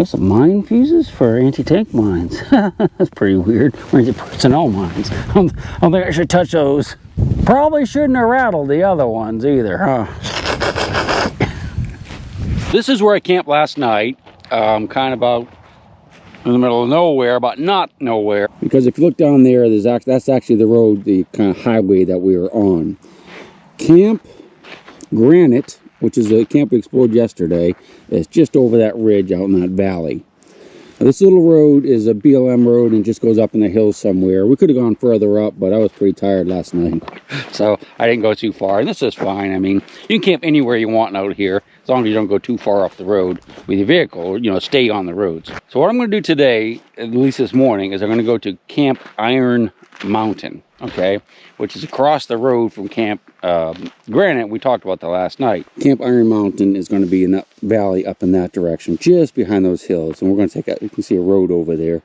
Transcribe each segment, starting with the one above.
What's some mine fuses for anti-tank mines? That's pretty weird. Or personnel mines. I don't think I should touch those. Probably shouldn't have rattled the other ones either, huh? This is where I camped last night. Kind of about in the middle of nowhere, but not nowhere. Because if you look down there, that's actually the road, the kind of highway that we were on. Camp Granite, which is a camp we explored yesterday, is just over that ridge out in that valley. Now, this little road is a BLM road and just goes up in the hills somewhere. We could have gone further up, but I was pretty tired last night, so I didn't go too far. And this is fine. I mean, you can camp anywhere you want out here, as long as you don't go too far off the road with your vehicle, you know, stay on the roads. So what I'm going to do today, at least this morning, is I'm going to go to Camp Iron Mountain, okay, which is across the road from Camp Granite. We talked about that last night. Camp Iron Mountain is going to be in that valley up in that direction, just behind those hills. And we're going to take a, you can see a road over there.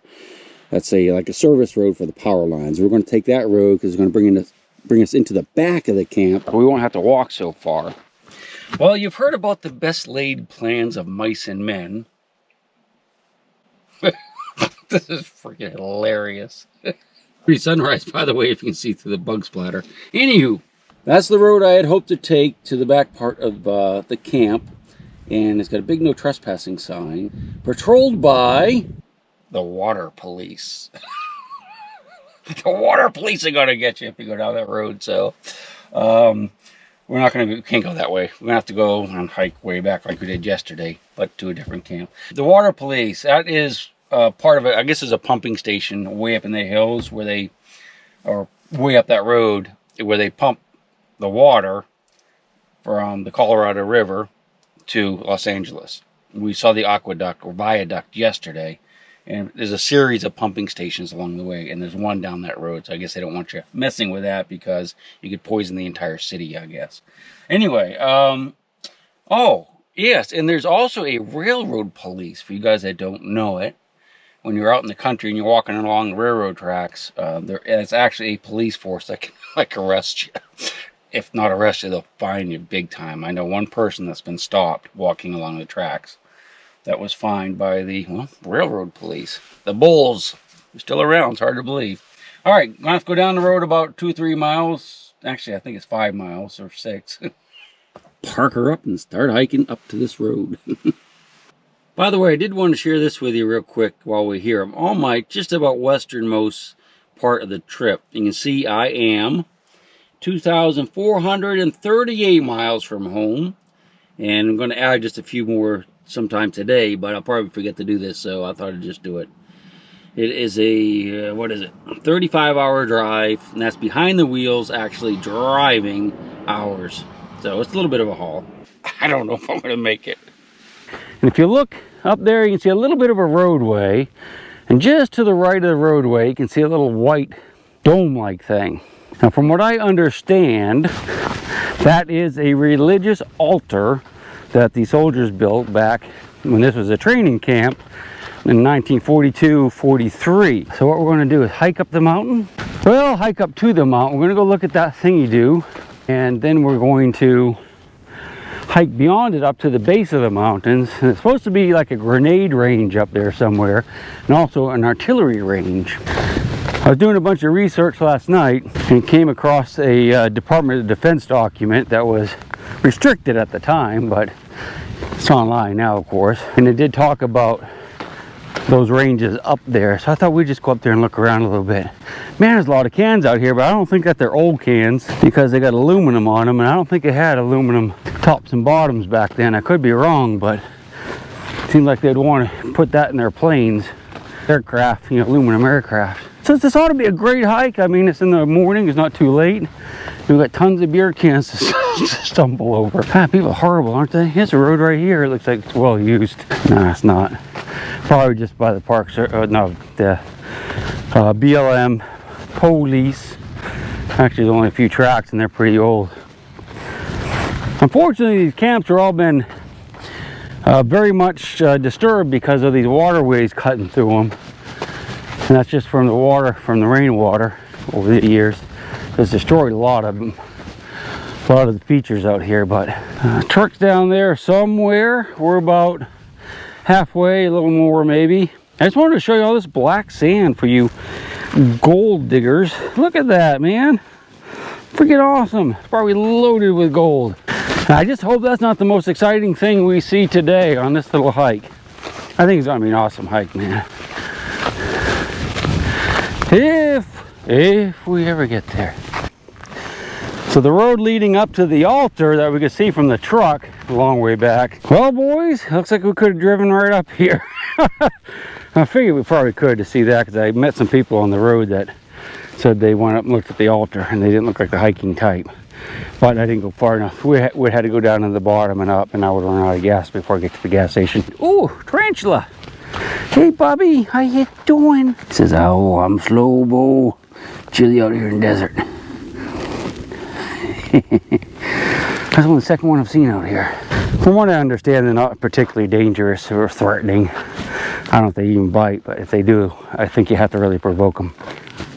That's like a service road for the power lines. We're going to take that road because it's going to bring us into the back of the camp. We won't have to walk so far. Well, you've heard about the best laid plans of mice and men. This is freaking hilarious. Pretty sunrise, by the way, if you can see through the bug splatter. Anywho, that's the road I had hoped to take to the back part of the camp. And it's got a big no trespassing sign. Patrolled by the water police. The water police are going to get you if you go down that road. So, we're not going to, can't go that way. We're going to have to go and hike way back like we did yesterday, but to a different camp. The water police, that is part of it. I guess is a pumping station way up in the hills where they, or way up that road, where they pump the water from the Colorado River to Los Angeles. We saw the aqueduct or viaduct yesterday, and there's a series of pumping stations along the way, and there's one down that road. So I guess they don't want you messing with that because you could poison the entire city, I guess. Anyway, oh, yes, and there's also a railroad police, for you guys that don't know it. When you're out in the country and you're walking along the railroad tracks, there is actually a police force that can, like, arrest you. If not arrest you, they'll fine you big time. I know one person that's been stopped walking along the tracks that was fined by the, well, railroad police. The bulls are still around. It's hard to believe. All right, I'm going to have to go down the road about 2-3 miles. Actually, I think it's 5 miles or 6. Park her up and start hiking up to this road. By the way, I did want to share this with you real quick while we're here. I'm on my just about westernmost part of the trip. You can see I am 2,438 miles from home. And I'm going to add just a few more sometime today, but I'll probably forget to do this, so I thought I'd just do it. It is a, what is it, 35-hour drive, and that's behind the wheels, actually driving hours. So it's a little bit of a haul. I don't know if I'm going to make it. And if you look up there, you can see a little bit of a roadway, and just to the right of the roadway, you can see a little white dome-like thing. Now, from what I understand, that is a religious altar that the soldiers built back when this was a training camp in 1942-43. So what we're going to do is hike up the mountain. Well, hike up to the mountain. We're going to go look at that thingy-do, and then we're going to hike beyond it up to the base of the mountains. And it's supposed to be like a grenade range up there somewhere, and also an artillery range. I was doing a bunch of research last night and came across a Department of Defense document that was restricted at the time, but it's online now, of course. And it did talk about those ranges up there, so I thought we'd just go up there and look around a little bit. Man, there's a lot of cans out here, but I don't think that they're old cans because they got aluminum on them, and I don't think it had aluminum tops and bottoms back then. I could be wrong, but it seems like they'd want to put that in their planes, aircraft, you know, aluminum aircraft. So this ought to be a great hike. I mean, it's in the morning, it's not too late. We've got tons of beer cans to stumble over. God, people are horrible, aren't they? Here's a road right here. It looks like it's well used. No, it's not. Probably just by the park, no, the BLM police. Actually, there's only a few tracks and they're pretty old. Unfortunately, these camps are all been very much disturbed because of these waterways cutting through them. And that's just from the water, from the rainwater over the years. It's destroyed a lot of them. A lot of the features out here, but truck's down there somewhere. We're about halfway, a little more maybe. I just wanted to show you all this black sand for you gold diggers. Look at that, man. Freaking awesome. It's probably loaded with gold. I just hope that's not the most exciting thing we see today on this little hike. I think it's gonna be an awesome hike, man. If we ever get there. So the road leading up to the altar that we could see from the truck a long way back. Well, boys, looks like we could have driven right up here. I figured we probably could to see that, because I met some people on the road that said they went up and looked at the altar and they didn't look like the hiking type. But I didn't go far enough. We had to go down to the bottom and up, and I would run out of gas before I get to the gas station. Ooh, tarantula. Hey, Bobby, how you doing? He says, oh, I'm slow, Bo. Chilly out here in the desert. That's only the second one I've seen out here. From what I understand, they're not particularly dangerous or threatening. I don't know if they even bite, but if they do, I think you have to really provoke them.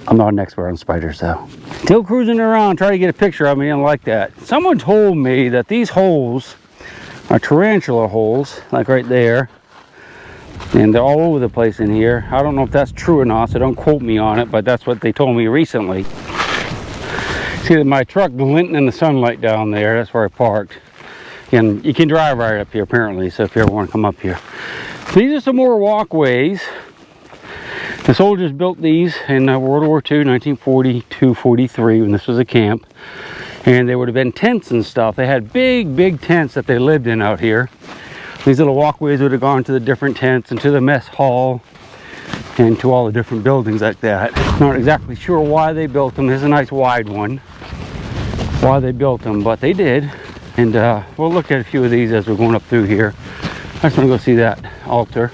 I'm not an expert on spiders, though. Still cruising around, trying to get a picture of me, and like that. Someone told me that these holes are tarantula holes, like right there. And they're all over the place in here. I don't know if that's true or not, so don't quote me on it, but that's what they told me recently. See my truck glinting in the sunlight down there. That's where I parked. And you can drive right up here, apparently, so if you ever want to come up here. So these are some more walkways. The soldiers built these in World War II, 1942-43, when this was a camp. And they would have been tents and stuff. They had big, big tents that they lived in out here. These little walkways would have gone to the different tents and to the mess hall and to all the different buildings like that. Not exactly sure why they built them. There's a nice wide one. Why they built them, but they did. And we'll look at a few of these as we're going up through here. I just want to go see that altar.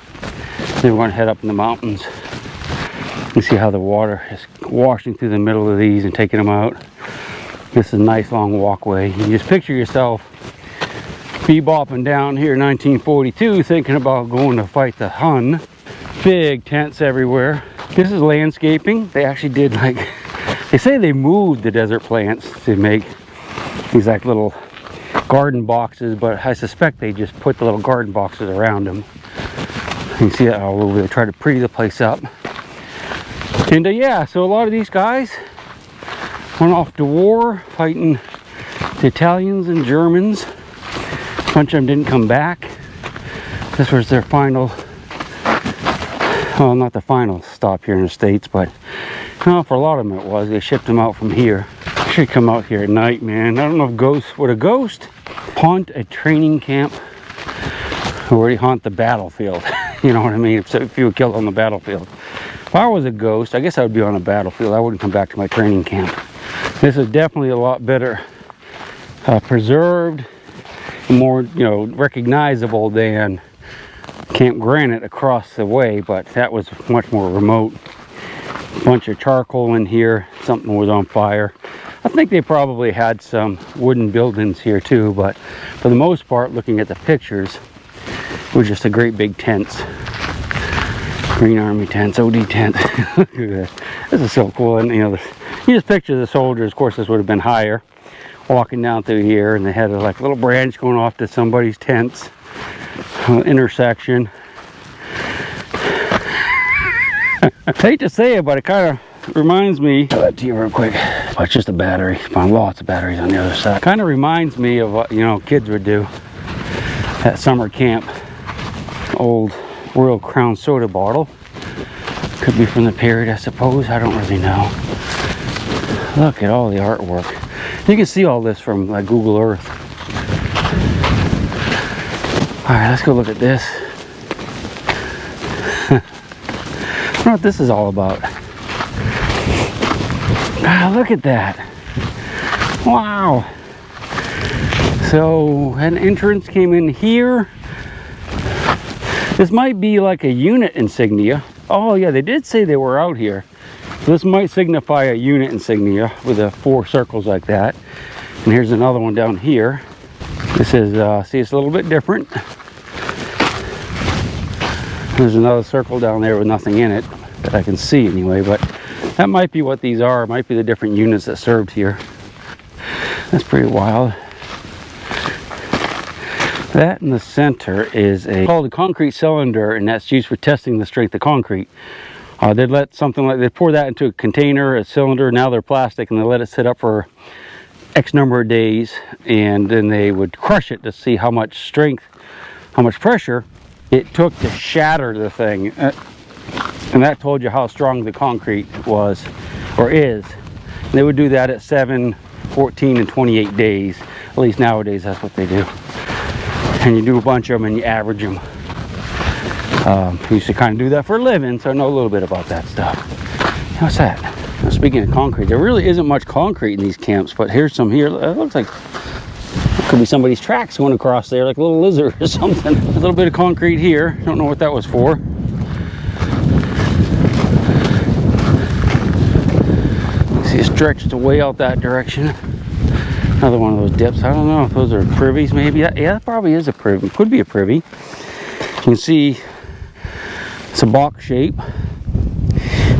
Then we're going to head up in the mountains and see how the water is washing through the middle of these and taking them out. This is a nice long walkway. You just picture yourself bebopping down here in 1942 thinking about going to fight the Hun. Big tents everywhere. This is landscaping. They actually did, like, they say they moved the desert plants to make these like little garden boxes, but I suspect they just put the little garden boxes around them. You can see that all over. They try to pretty the place up. And yeah, so a lot of these guys went off to war fighting the Italians and Germans. A bunch of them didn't come back. This was their final, well, not the final stop here in the States, but no, for a lot of them it was. They shipped them out from here. Should come out here at night, man. I don't know if ghosts, would a ghost haunt a training camp, or would he haunt the battlefield? You know what I mean? If you were killed on the battlefield. If I was a ghost, I guess I would be on a battlefield. I wouldn't come back to my training camp. This is definitely a lot better preserved, more, you know, recognizable than Camp Granite across the way, but that was much more remote. Bunch of charcoal in here. Something was on fire. I think they probably had some wooden buildings here too, but for the most part, looking at the pictures, it was just a great big tents. Green Army tents, OD tents. Look at this. This is so cool. And you know, you just picture the soldiers. Of course, this would have been higher, walking down through here, and they had a like little branch going off to somebody's tents. Intersection. I hate to say it, but it kind of reminds me. I'll that to you real quick. Oh, it's just a battery. Found lots of batteries on the other side. Kind of reminds me of what, you know, kids would do at summer camp. Old Royal Crown soda bottle. Could be from the period, I suppose. I don't really know. Look at all the artwork. You can see all this from like Google Earth. All right, let's go look at this. I don't know what this is all about. Ah, look at that. Wow. So an entrance came in here. This might be like a unit insignia. Oh yeah, they did say they were out here. So this might signify a unit insignia with the 4 circles like that. And here's another one down here. This is, see, it's a little bit different. There's another circle down there with nothing in it that I can see anyway, but that might be what these are. It might be the different units that served here. That's pretty wild. That in the center is called a concrete cylinder, and that's used for testing the strength of concrete. They'd let something like, they pour that into a container, a cylinder, now they're plastic, and they let it sit up for X number of days, and then they would crush it to see how much strength, how much pressure it took to shatter the thing. And that told you how strong the concrete was, or is. And they would do that at 7, 14, and 28 days. At least nowadays, that's what they do. And you do a bunch of them and you average them. I used to kind of do that for a living, so I know a little bit about that stuff. What's that? Now, speaking of concrete, there really isn't much concrete in these camps, but here's some here. It looks like it could be somebody's tracks going across there, like a little lizard or something. A little bit of concrete here. Don't know what that was for. See, it stretched way out that direction. Another one of those dips. I don't know if those are privies, maybe. Yeah, that probably is a privy. Could be a privy. You can see it's a box shape.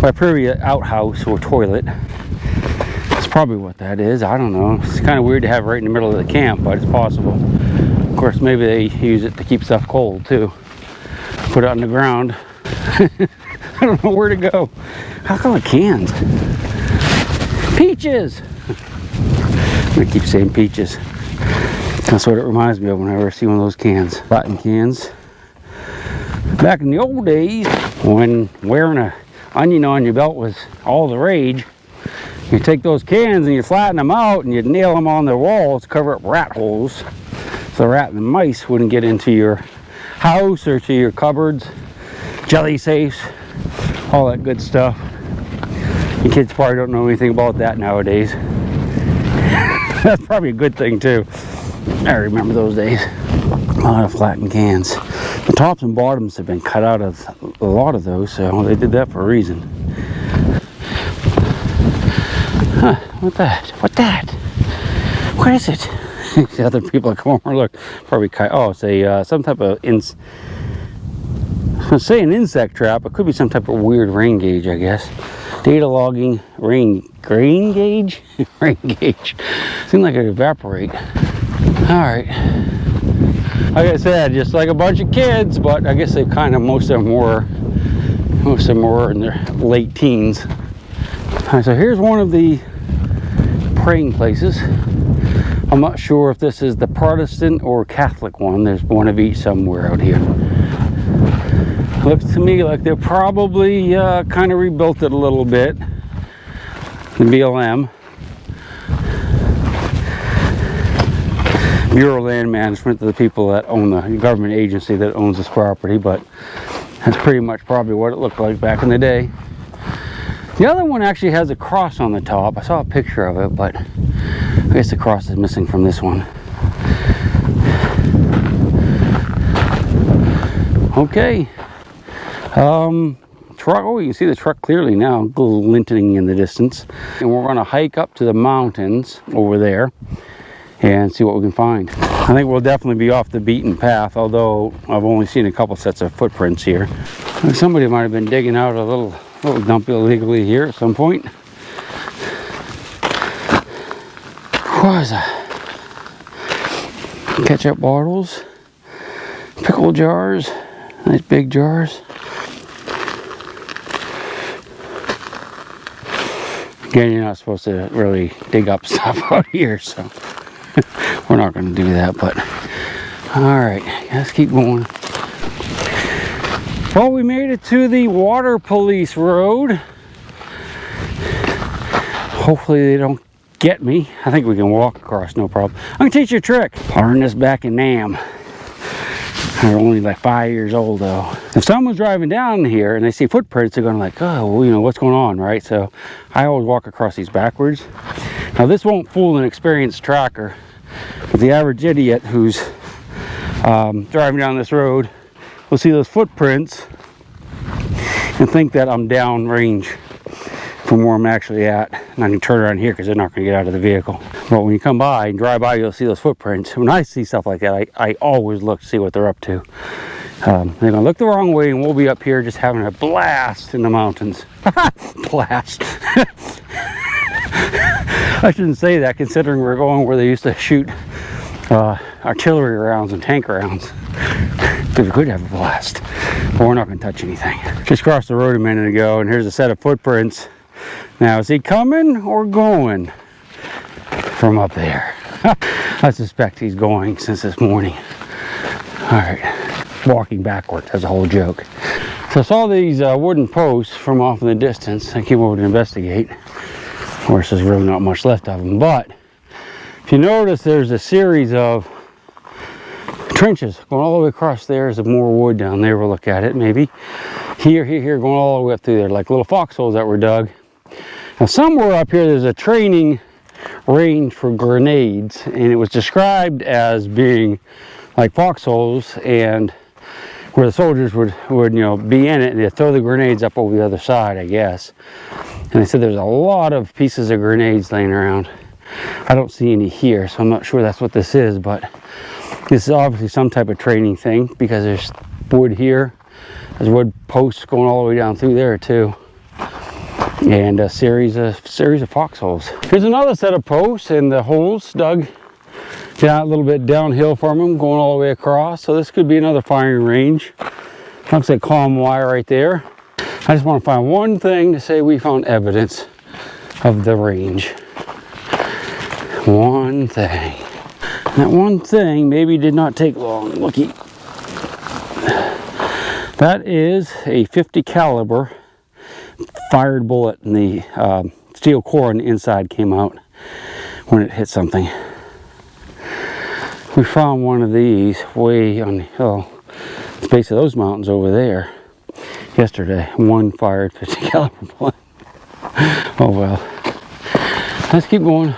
By privy, outhouse or toilet. That's probably what that is. I don't know. It's kind of weird to have it right in the middle of the camp, but it's possible. Of course, maybe they use it to keep stuff cold too. Put it on the ground. I don't know where to go. How come it cans? Peaches! I'm gonna keep saying peaches. That's what it reminds me of whenever I see one of those cans. Rotten cans. Back in the old days, when wearing an onion on your belt was all the rage, you take those cans and you flatten them out and you nail them on the walls to cover up rat holes, so the rat and the mice wouldn't get into your house or to your cupboards, jelly safes, all that good stuff. You kids probably don't know anything about that nowadays. That's probably a good thing too. I remember those days. A lot of flattened cans. The tops and bottoms have been cut out of a lot of those, so they did that for a reason. Huh, what's that? What's that? What is it? The other people that come over, look, probably, oh, it's a, some type of, I was gonna say an insect trap. It could be some type of weird rain gauge, I guess. Data logging, rain gauge? Rain gauge. Seems like it evaporate. Alright. Like I said, just like a bunch of kids, but I guess they kind of, most of them were in their late teens. Alright, so here's one of the praying places. I'm not sure if this is the Protestant or Catholic one. There's one of each somewhere out here. Looks to me like they probably kind of rebuilt it a little bit. The BLM, Bureau of Land Management, the people that own the government agency that owns this property, but that's pretty much probably what it looked like back in the day. The other one actually has a cross on the top. I saw a picture of it, but I guess the cross is missing from this one. Okay. Truck, oh, you can see the truck clearly now, glinting in the distance. And we're going to hike up to the mountains over there and see what we can find. I think we'll definitely be off the beaten path, although I've only seen a couple sets of footprints here. Somebody might have been digging out a little dump illegally here at some point. What is that? Ketchup bottles, pickle jars, nice big jars. Again, you're not supposed to really dig up stuff out here, so we're not going to do that, but alright, let's keep going. Well, we made it to the water police road. Hopefully they don't get me. I think we can walk across, no problem. I'm going to teach you a trick. I learned this back in Nam. They're only like 5 years old though. If someone's driving down here and they see footprints, they're going to like, oh, well, you know, what's going on, right? So I always walk across these backwards. Now this won't fool an experienced tracker, but the average idiot who's driving down this road will see those footprints and think that I'm down range from where I'm actually at. And I can turn around here because they're not going to get out of the vehicle. But when you come by and drive by, you'll see those footprints. When I see stuff like that, I always look to see what they're up to. They're going to look the wrong way and we'll be up here just having a blast in the mountains. Blast. I shouldn't say that considering we're going where they used to shoot artillery rounds and tank rounds. Because we could have a blast. But we're not going to touch anything. Just crossed the road a minute ago, and here's a set of footprints. Now, is he coming or going from up there? I suspect he's going since this morning. All right, walking backwards. That's a whole joke. So I saw these wooden posts from off in the distance. I came over to investigate. Of course, there's really not much left of them, but if you notice, there's a series of trenches going all the way across there. There's more wood down there. We'll look at it maybe. Here, going all the way up through there, like little foxholes that were dug. Now, somewhere up here, there's a training range for grenades, and it was described as being like foxholes, and where the soldiers would be in it, and they'd throw the grenades up over the other side, I guess. And they said there's a lot of pieces of grenades laying around. I don't see any here, so I'm not sure that's what this is, but this is obviously some type of training thing, because there's wood here. There's wood posts going all the way down through there too, and a series of foxholes. Here's another set of posts, and the holes dug down a little bit downhill from them, going all the way across. So this could be another firing range. Looks like column wire right there. I just want to find one thing to say we found evidence of the range. One thing. That one thing maybe did not take long. Looky. That is a 50 caliber fired bullet, and the steel core on the inside came out when it hit something. We found one of these way on the hill, the base of those mountains over there, yesterday. One fired 50 caliber bullet. Oh well. Let's keep going.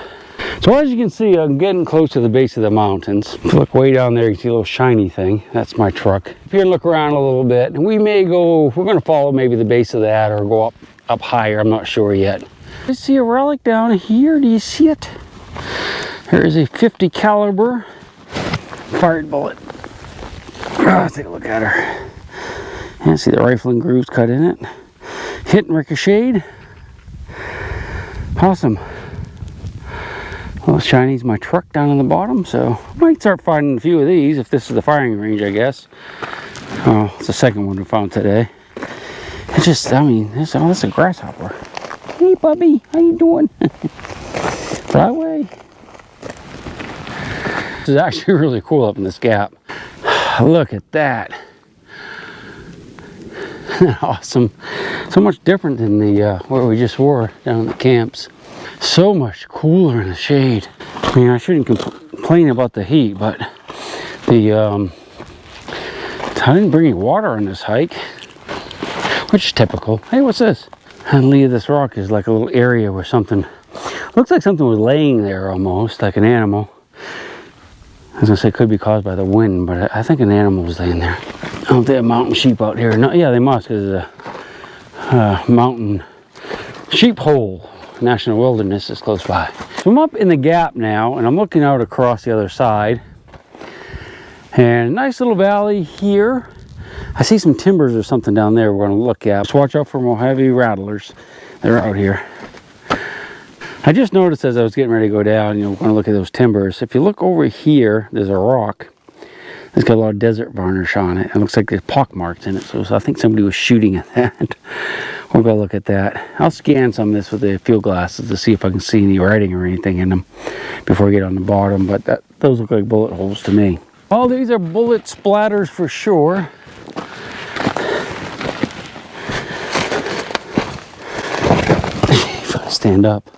So as you can see, I'm getting close to the base of the mountains. If you look way down there, you can see a little shiny thing. That's my truck. Up here and look around a little bit, and we may go, we're going to follow maybe the base of that, or go up higher. I'm not sure yet. I see a relic down here. Do you see it? There is a 50 caliber fired bullet. Let's take a look at her. And see the rifling grooves cut in it. Hit and ricocheted. Awesome. Well, shiny's my truck down in the bottom, so I might start finding a few of these if this is the firing range, I guess. Oh, it's the second one we found today. It's just, I mean, that's a grasshopper. Hey, puppy, how you doing? Fly away. This is actually really cool up in this gap. Look at that. Awesome. So much different than the where we just were down in the camps. So much cooler in the shade. I mean, I shouldn't complain about the heat, but the I didn't bring any water on this hike, which is typical. Hey, what's this? Underneath this rock is like a little area where something looks like something was laying there, almost like an animal. I was gonna say it could be caused by the wind, but I think an animal was laying there. I don't think they have mountain sheep out here. No, yeah, they must, because there's a mountain sheep hole. National Wilderness is close by. So I'm up in the gap now, and I'm looking out across the other side. And a nice little valley here. I see some timbers or something down there we're going to look at. Just watch out for Mojave rattlers. They're out here. I just noticed as I was getting ready to go down, we're going to look at those timbers. If you look over here, there's a rock. It's got a lot of desert varnish on it. It looks like there's pock marks in it, so I think somebody was shooting at that. We'll go look at that. I'll scan some of this with the field glasses to see if I can see any writing or anything in them before I get on the bottom, but those look like bullet holes to me. All these are bullet splatters for sure. If I stand up,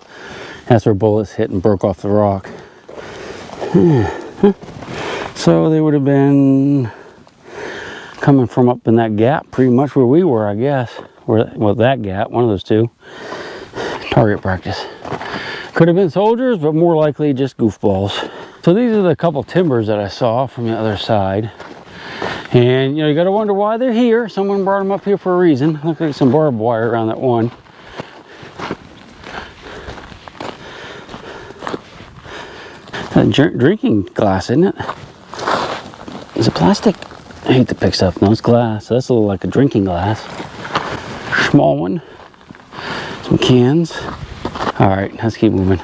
that's where bullets hit and broke off the rock. So they would have been coming from up in that gap, pretty much where we were, I guess. Well, that gap, one of those two. Target practice. Could have been soldiers, but more likely just goofballs. So these are the couple timbers that I saw from the other side. And, you gotta wonder why they're here. Someone brought them up here for a reason. Looks like some barbed wire around that one. A drinking glass, isn't it? Is it plastic? I hate to pick stuff. No, it's glass. So that's a little like a drinking glass. Small one. Some cans. All right, let's keep moving.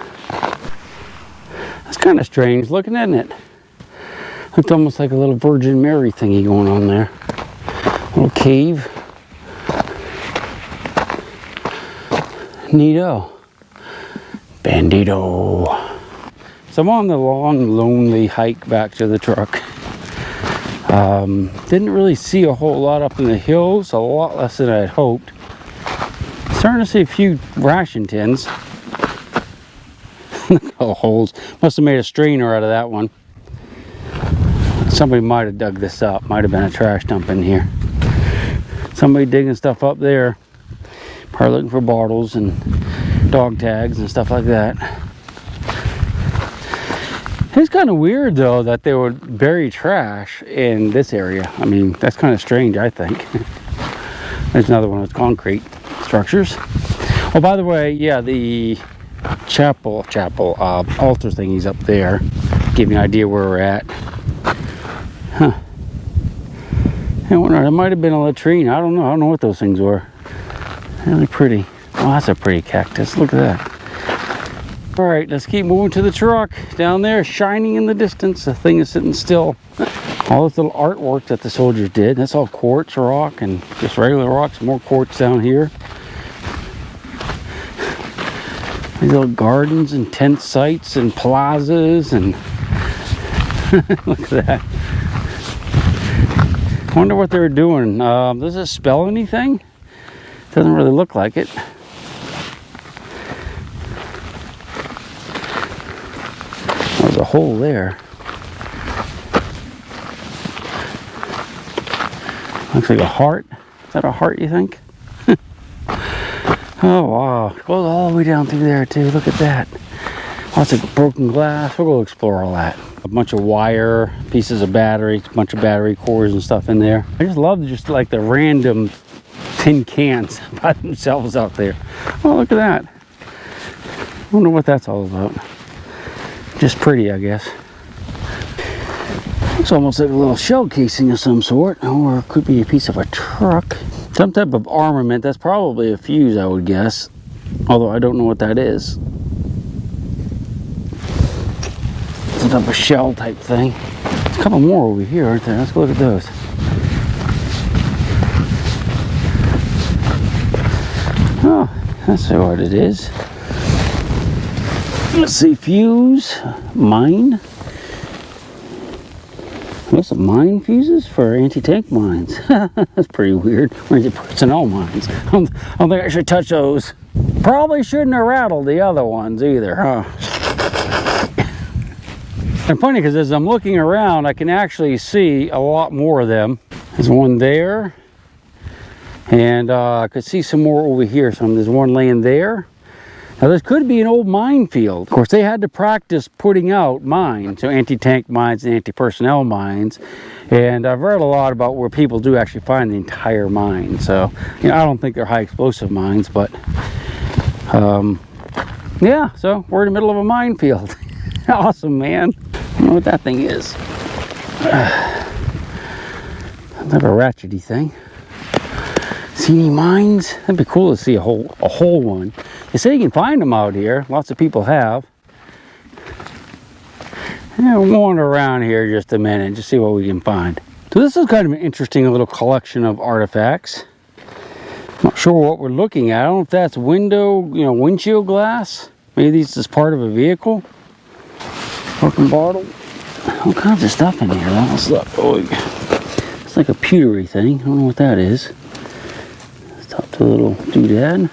That's kind of strange looking, isn't it? It's almost like a little Virgin Mary thingy going on there. Little cave. Neato. Bandito. So I'm on the long, lonely hike back to the truck. Didn't really see a whole lot up in the hills, a lot less than I had hoped. Starting to see a few ration tins. Oh, holes. Must have made a strainer out of that one. Somebody might have dug this up. Might have been a trash dump in here. Somebody digging stuff up there. Probably looking for bottles and dog tags and stuff like that. It's kind of weird though that they would bury trash in this area. I mean, that's kind of strange, I think. There's another one with concrete structures. Oh, by the way, yeah, the chapel altar thingy's up there. Give you an idea where we're at. Huh. I wonder, there might have been a latrine. I don't know what those things were. Really pretty. Oh, that's a pretty cactus. Look at that. All right, let's keep moving to the truck. Down there, shining in the distance, the thing is sitting still. All this little artwork that the soldiers did. That's all quartz rock and just regular rocks. More quartz down here. These little gardens and tent sites and plazas and look at that. I wonder what they were doing. Does it spell anything? Doesn't really look like it. There's a hole there. Looks like a heart. Is that a heart, you think? Oh, wow. It goes all the way down through there, too. Look at that. Lots of broken glass. We'll go explore all that. A bunch of wire, pieces of battery, a bunch of battery cores and stuff in there. I just love just like the random tin cans by themselves out there. Oh, look at that. I wonder what that's all about. Just pretty, I guess. It's almost like a little shell casing of some sort, or it could be a piece of a truck. Some type of armament. That's probably a fuse, I would guess. Although I don't know what that is. Some type of shell type thing. There's a couple more over here, aren't there? Let's go look at those. Oh, that's what it is. Let's see, fuse, mine. What's the mine fuses for anti-tank mines? That's pretty weird. Or is it personnel mines? I don't think I should touch those. Probably shouldn't have rattled the other ones either, huh? And funny because as I'm looking around, I can actually see a lot more of them. There's one there. And I could see some more over here. So there's one laying there. Now this could be an old minefield. Of course, they had to practice putting out mines, so anti-tank mines and anti-personnel mines. And I've read a lot about where people do actually find the entire mine. So, you know, I don't think they're high explosive mines, but yeah, so we're in the middle of a minefield. Awesome, man. I don't know what that thing is. Kind of a ratchety thing. See any mines? That'd be cool to see a whole one. They say you can find them out here. Lots of people have. Yeah, we'll wander around here just a minute, just see what we can find. So this is kind of an interesting little collection of artifacts. Not sure what we're looking at. I don't know if that's windshield glass. Maybe this is part of a vehicle. Broken bottle. All kinds of stuff in here. Let's look. Oh, it's like a pewtery thing. I don't know what that is. Let's talk to a little doodad.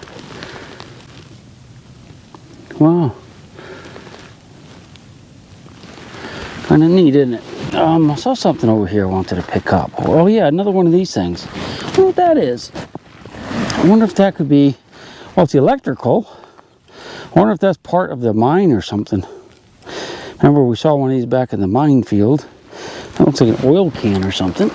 Wow. Kind of neat, isn't it? I saw something over here I wanted to pick up. Oh yeah, another one of these things. I wonder what that is. I wonder if that could be, well, it's electrical. I wonder if that's part of the mine or something. Remember we saw one of these back in the mine field. That looks like an oil can or something.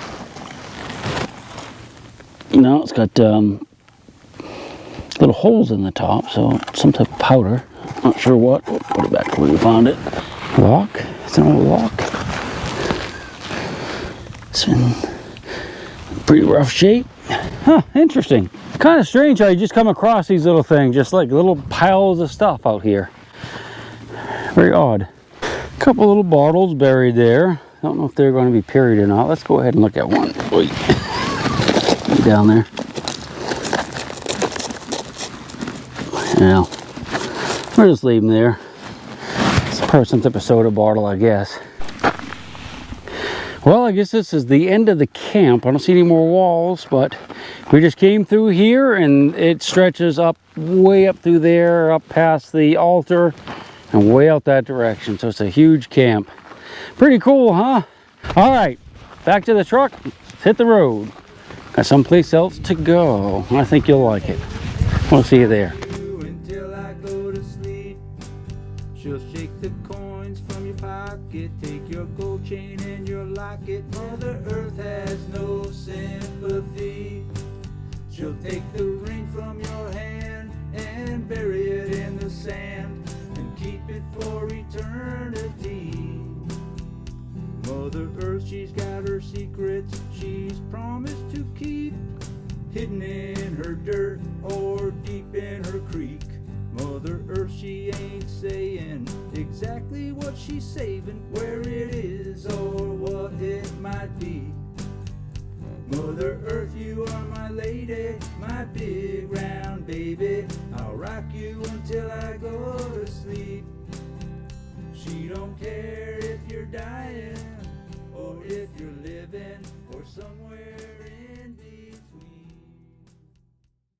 No, it's got little holes in the top, so some type of powder. Not sure what. We'll put it back where we found it. Lock. It's an old lock. It's in pretty rough shape. Huh, interesting. Kind of strange how you just come across these little things, just like little piles of stuff out here. Very odd. A couple little bottles buried there. I don't know if they're going to be paired or not. Let's go ahead and look at one. Wait. Down there. Yeah. We'll just leave them there. It's probably some type of soda bottle, I guess. Well, I guess this is the end of the camp. I don't see any more walls, but we just came through here and it stretches up way up through there, up past the altar and way out that direction. So it's a huge camp. Pretty cool, huh? All right, back to the truck. Let's hit the road. Got someplace else to go. I think you'll like it. We'll see you there. Until I go to sleep, she'll shake the coins from your pocket, take your gold chain and your locket. Mother Earth has no sympathy. She'll take the ring from your hand and bury it in the sand and keep it for eternity. Mother Earth, she's got her secrets she's promised to keep, hidden in her dirt or deep in her creek. Mother Earth, she ain't saying exactly what she's saving, where it is or what it might be. Mother Earth, you are my lady, my big round baby. I'll rock you until I go to sleep. She don't care if you're dying or if you're living or somewhere